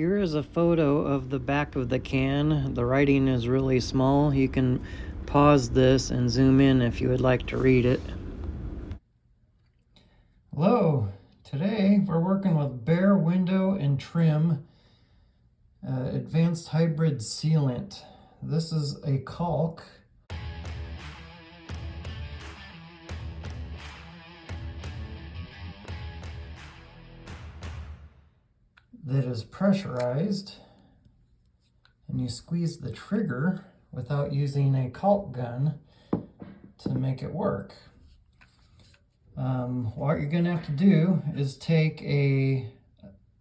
Here is a photo of the back of the can. The writing is really small. You can pause this and zoom in if you would like to read it. Hello, today we're working with Behr window and trim advanced hybrid sealant. This is a caulk. That is pressurized, and you squeeze the trigger without using a caulk gun to make it work. What you're going to have to do is take a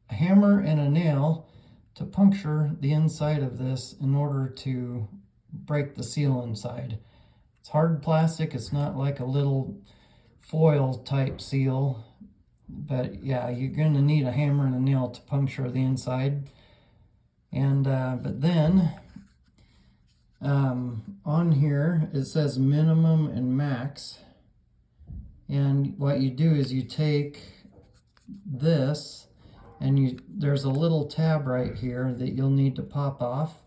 hammer and a nail to puncture the inside of this in order to break the seal inside. It's hard plastic, it's not like a little foil type seal. But yeah, you're going to need a hammer and a nail to puncture the inside. And but then on here it says minimum and max. And what you do is you take this and there's a little tab right here that you'll need to pop off.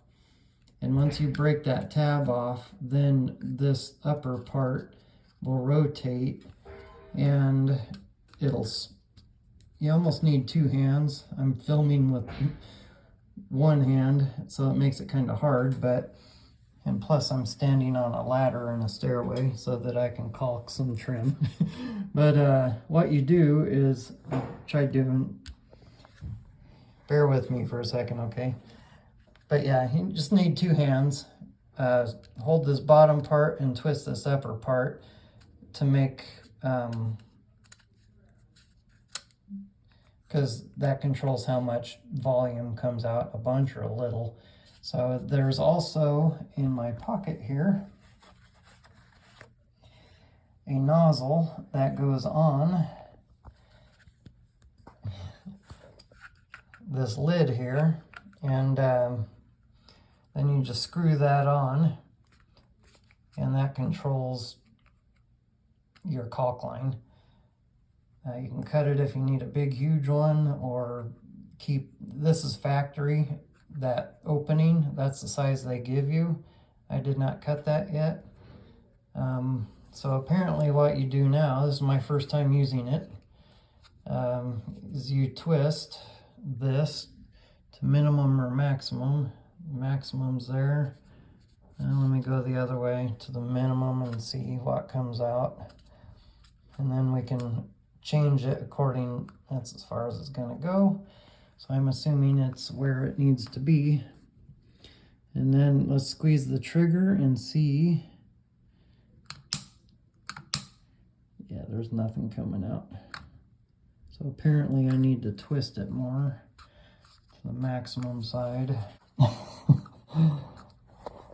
And once you break that tab off, then this upper part will rotate and you almost need two hands. I'm filming with one hand, so it makes it kind of hard, and plus I'm standing on a ladder in a stairway so that I can caulk some trim. But what you do is, bear with me for a second, okay? But yeah, you just need two hands. Hold this bottom part and twist this upper part to make, because that controls how much volume comes out, a bunch or a little. So there's also in my pocket here a nozzle that goes on this lid here, and then you just screw that on, and that controls your caulk line. You can cut it if you need a big, huge one, or this is factory, that opening, that's the size they give you. I did not cut that yet. So apparently what you do now, this is my first time using it, is you twist this to minimum or maximum. Maximum's there. And let me go the other way to the minimum and see what comes out. And then we can change it according, that's as far as it's gonna go. So I'm assuming it's where it needs to be. And then let's squeeze the trigger and see. Yeah, there's nothing coming out. So apparently I need to twist it more to the maximum side.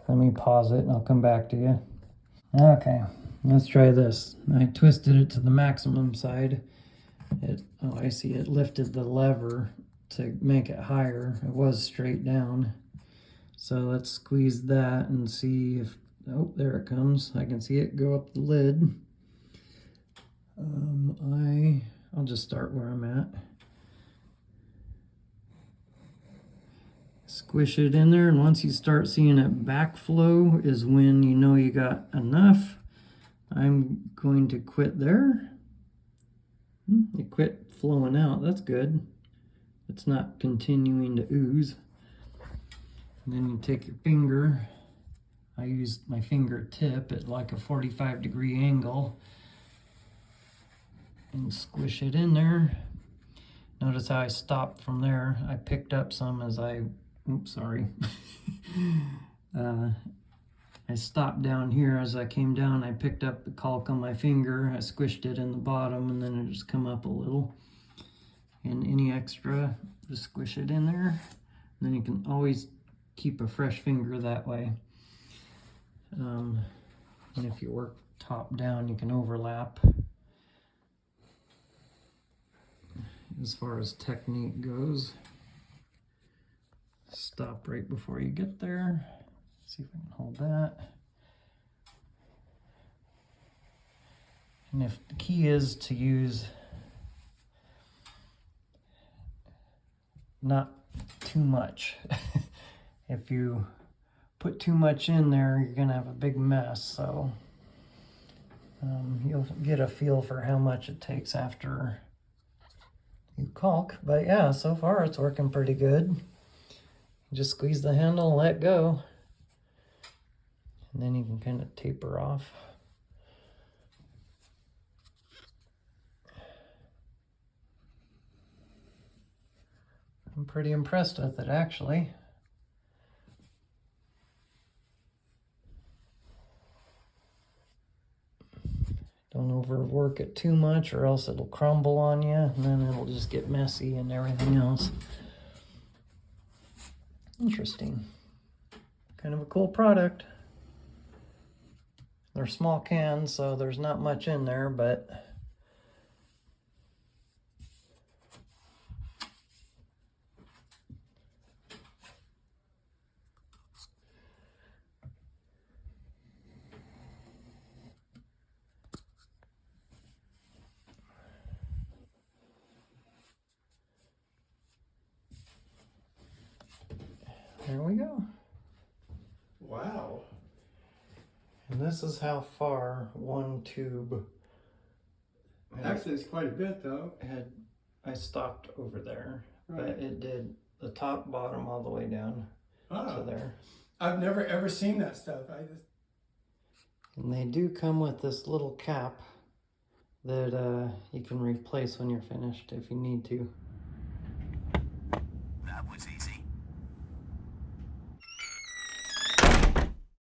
Let me pause it and I'll come back to you. Okay, let's try this. I twisted it to the maximum side. Oh, I see, it lifted the lever to make it higher. It was straight down. So let's squeeze that and see if, oh, there it comes. I can see it go up the lid. I'll just start where I'm at. Squish it in there, and once you start seeing it backflow is when you know you got enough. I'm going to quit there. It quit flowing out, that's good. It's not continuing to ooze. And then you take your finger. I use my fingertip at like a 45-degree angle and squish it in there. Notice how I stopped from there. I picked up some as oops, sorry. I stopped down here as I came down. I picked up the caulk on my finger. I squished it in the bottom, and then it just come up a little. And any extra, just squish it in there. And then you can always keep a fresh finger that way. And if you work top down, you can overlap. As far as technique goes, stop right before you get there. See if I can hold that. And if the key is to use not too much. If you put too much in there, you're gonna have a big mess. So you'll get a feel for how much it takes after you caulk. But yeah, so far it's working pretty good. You just squeeze the handle, let go, and then you can kind of taper off. I'm pretty impressed with it, actually. Don't overwork it too much or else it'll crumble on you, and then it'll just get messy and everything else. Interesting. Kind of a cool product. They're small cans, so there's not much in there, but there we go. Wow. And this is how far one tube. Actually, it's quite a bit, though. I stopped over there, Right. but it did the top, bottom, all the way down to there. I've never ever seen that stuff. And they do come with this little cap that you can replace when you're finished if you need to.